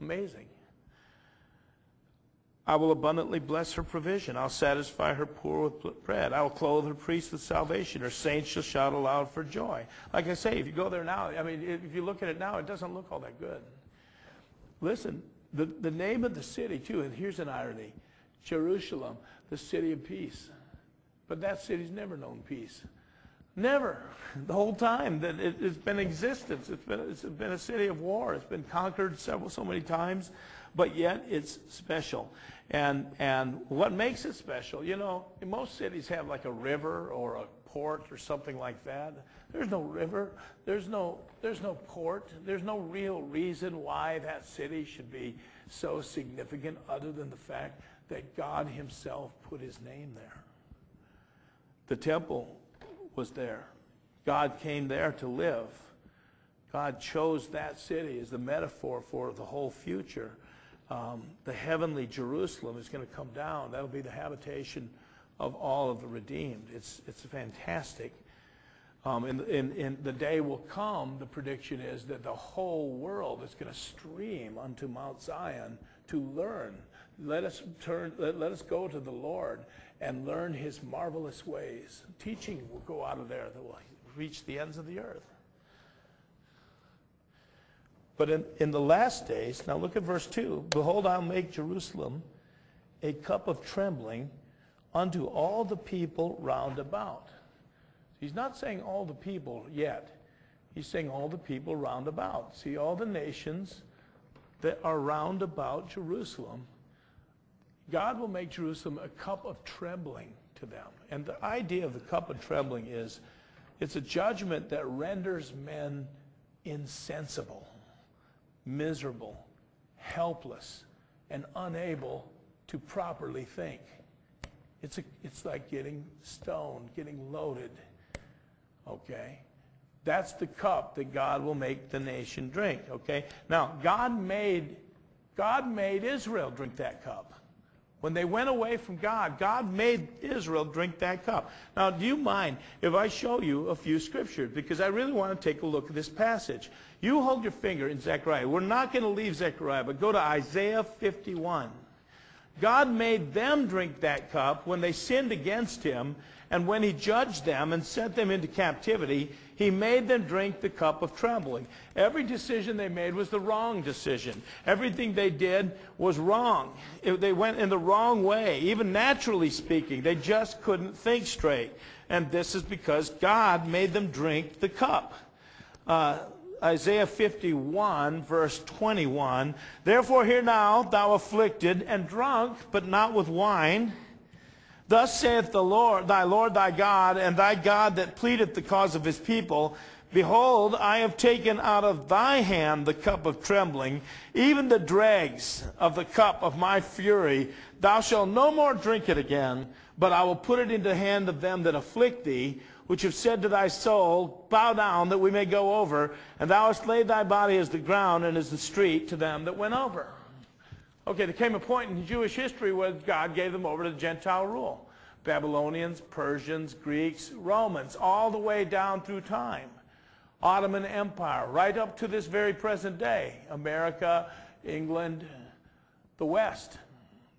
Amazing. I will abundantly bless her provision. I'll satisfy her poor with bread. I will clothe her priests with salvation. Her saints shall shout aloud for joy. Like I say, if you go there now, I mean, if you look at it now, it doesn't look all that good. Listen, the name of the city, too, and here's an irony, Jerusalem, the city of peace. But that city's never known peace. Never. The whole time that it's been in existence. It's been a city of war. It's been conquered so many times, but yet it's special. And what makes it special, you know, most cities have like a river or a port or something like that. There's no river. There's no port. There's no real reason why that city should be so significant other than the fact that God himself put his name there. The temple was there. God came there to live. God chose that city as the metaphor for the whole future. The heavenly Jerusalem is going to come down. That'll be the habitation of all of the redeemed. It's fantastic. In the day will come, the prediction is that the whole world is going to stream unto Mount Zion to learn. Let us go to the Lord and learn his marvelous ways. Teaching will go out of there that will reach the ends of the earth. But in the last days, now look at verse 2. Behold, I'll make Jerusalem a cup of trembling unto all the people round about. He's not saying all the people yet. He's saying all the people round about. See, all the nations that are round about Jerusalem, God will make Jerusalem a cup of trembling to them. And the idea of the cup of trembling is it's a judgment that renders men insensible, miserable, helpless, and unable to properly think. It's like getting stoned, getting loaded. Okay? That's the cup that God will make the nation drink. Okay? Now, God made Israel drink that cup. When they went away from God, God made Israel drink that cup. Now, do you mind if I show you a few scriptures? Because I really want to take a look at this passage. You hold your finger in Zechariah. We're not going to leave Zechariah, but go to Isaiah 51. God made them drink that cup when they sinned against him, and when he judged them and sent them into captivity, he made them drink the cup of trembling. Every decision they made was the wrong decision. Everything they did was wrong. They went in the wrong way. Even naturally speaking, they just couldn't think straight. And this is because God made them drink the cup. Isaiah 51, verse 21, Therefore hear now, thou afflicted, and drunk, but not with wine. Thus saith the Lord, thy God, and thy God that pleadeth the cause of his people, Behold, I have taken out of thy hand the cup of trembling, even the dregs of the cup of my fury. Thou shalt no more drink it again, but I will put it into the hand of them that afflict thee, which have said to thy soul, Bow down, that we may go over. And thou hast laid thy body as the ground and as the street to them that went over. Okay, there came a point in Jewish history where God gave them over to Gentile rule. Babylonians, Persians, Greeks, Romans, all the way down through time. Ottoman Empire, right up to this very present day. America, England, the West.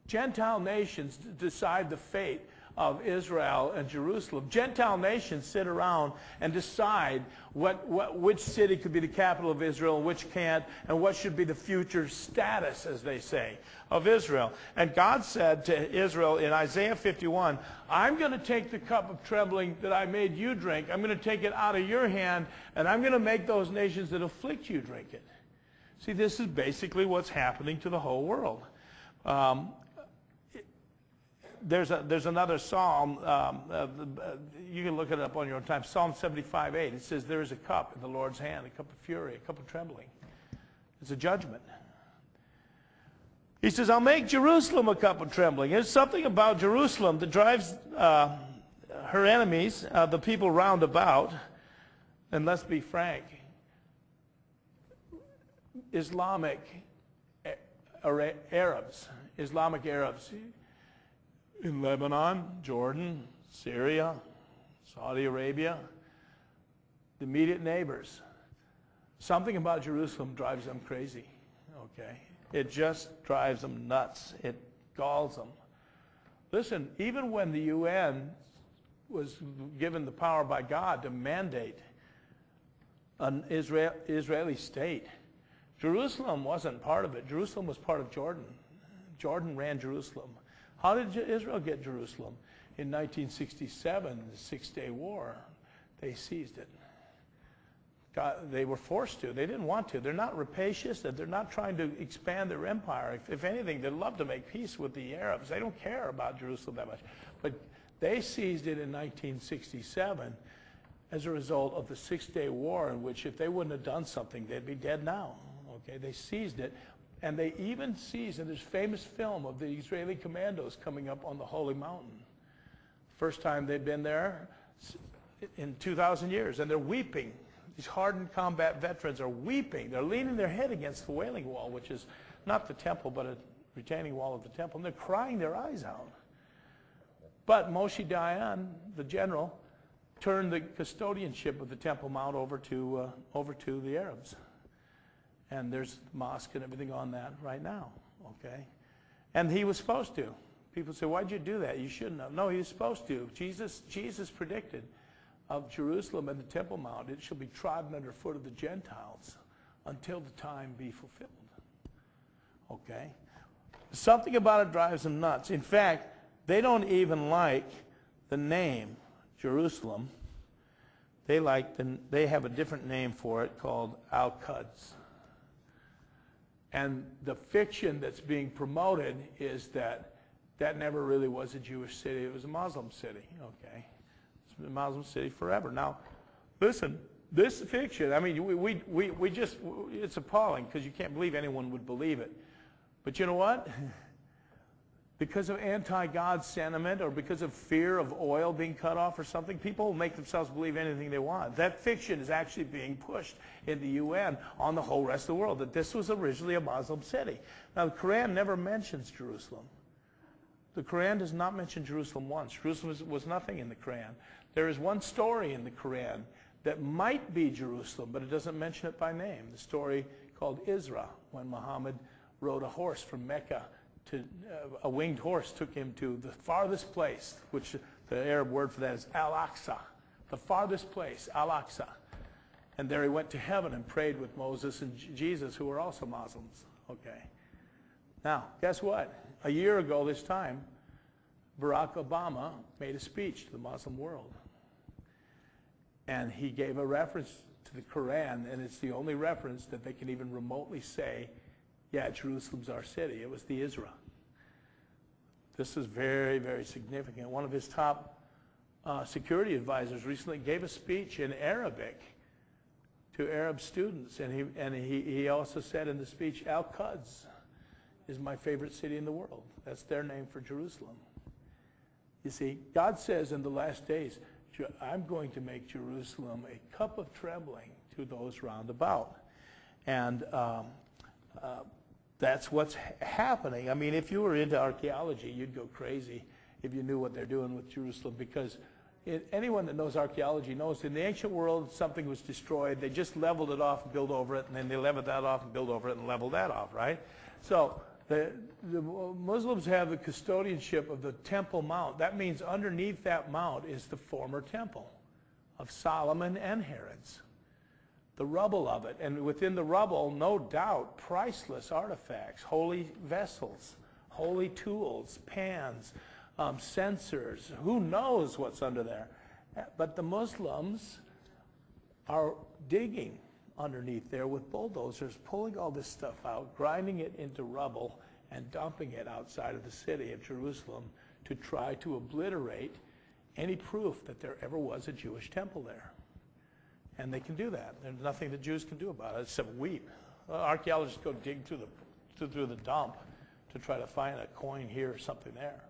Gentile nations decide the fate of Israel and Jerusalem. Gentile nations sit around and decide which city could be the capital of Israel and which can't, and what should be the future status, as they say, of Israel. And God said to Israel in Isaiah 51, I'm going to take the cup of trembling that I made you drink. I'm going to take it out of your hand, and I'm going to make those nations that afflict you drink it. See, this is basically what's happening to the whole world. There's another psalm, you can look it up on your own time, Psalm 75:8. It says, there is a cup in the Lord's hand, a cup of fury, a cup of trembling. It's a judgment. He says, I'll make Jerusalem a cup of trembling. There's something about Jerusalem that drives her enemies, the people round about, and let's be frank, Islamic Arabs in Lebanon, Jordan, Syria, Saudi Arabia, the immediate neighbors. Something about Jerusalem drives them crazy, okay? It just drives them nuts. It galls them. Listen, even when the UN was given the power by God to mandate an Israeli state, Jerusalem wasn't part of it. Jerusalem was part of Jordan. Jordan ran Jerusalem. How did Israel get Jerusalem? In 1967, the Six-Day War, they seized it. They were forced to. They didn't want to. They're not rapacious. They're not trying to expand their empire. If anything, they'd love to make peace with the Arabs. They don't care about Jerusalem that much. But they seized it in 1967 as a result of the Six-Day War, in which if they wouldn't have done something, they'd be dead now. Okay, they seized it. And they even seized, and there's famous film of the Israeli commandos coming up on the Holy Mountain. First time they'd been there in 2,000 years, and they're weeping. These hardened combat veterans are weeping. They're leaning their head against the Wailing Wall, which is not the temple, but a retaining wall of the temple, and they're crying their eyes out. But Moshe Dayan, the general, turned the custodianship of the Temple Mount over to the Arabs. And there's the mosque and everything on that right now, okay? And he was supposed to. People say, why'd you do that? You shouldn't have. No, he was supposed to. Jesus predicted of Jerusalem and the Temple Mount, it shall be trodden underfoot of the Gentiles until the time be fulfilled. Okay? Something about it drives them nuts. In fact, they don't even like the name Jerusalem. They have a different name for it called Al-Quds. And the fiction that's being promoted is that never really was a Jewish city. It was a Muslim city, okay? It's been a Muslim city forever. Now, listen, this fiction, I mean, we just, it's appalling because you can't believe anyone would believe it. But you know what? Because of anti-God sentiment or because of fear of oil being cut off or something, people will make themselves believe anything they want. That fiction is actually being pushed in the UN on the whole rest of the world, that this was originally a Muslim city. Now, the Quran never mentions Jerusalem. The Quran does not mention Jerusalem once. Jerusalem was nothing in the Quran. There is one story in the Quran that might be Jerusalem, but it doesn't mention it by name. The story called Isra, when Muhammad rode a horse from Mecca a winged horse took him to the farthest place, which the Arab word for that is Al-Aqsa, the farthest place, Al-Aqsa. And there he went to heaven and prayed with Moses and Jesus, who were also Muslims. Okay. Now, guess what? A year ago this time, Barack Obama made a speech to the Muslim world. And he gave a reference to the Quran, and it's the only reference that they can even remotely say, yeah, Jerusalem's our city. It was the Isra. This is very, very significant. One of his top security advisors recently gave a speech in Arabic to Arab students, and he also said in the speech, Al-Quds is my favorite city in the world. That's their name for Jerusalem. You see, God says in the last days, I'm going to make Jerusalem a cup of trembling to those round about. And that's what's happening. I mean, if you were into archaeology, you'd go crazy if you knew what they're doing with Jerusalem, because anyone that knows archaeology knows in the ancient world, something was destroyed. They just leveled it off and built over it, and then they leveled that off and built over it and leveled that off, right? So the Muslims have the custodianship of the Temple Mount. That means underneath that mount is the former temple of Solomon and Herod's. The rubble of it, and within the rubble, no doubt, priceless artifacts, holy vessels, holy tools, pans, censers. Who knows what's under there? But the Muslims are digging underneath there with bulldozers, pulling all this stuff out, grinding it into rubble, and dumping it outside of the city of Jerusalem to try to obliterate any proof that there ever was a Jewish temple there. And they can do that. There's nothing the Jews can do about it except weep. Archaeologists go dig through the dump to try to find a coin here or something there.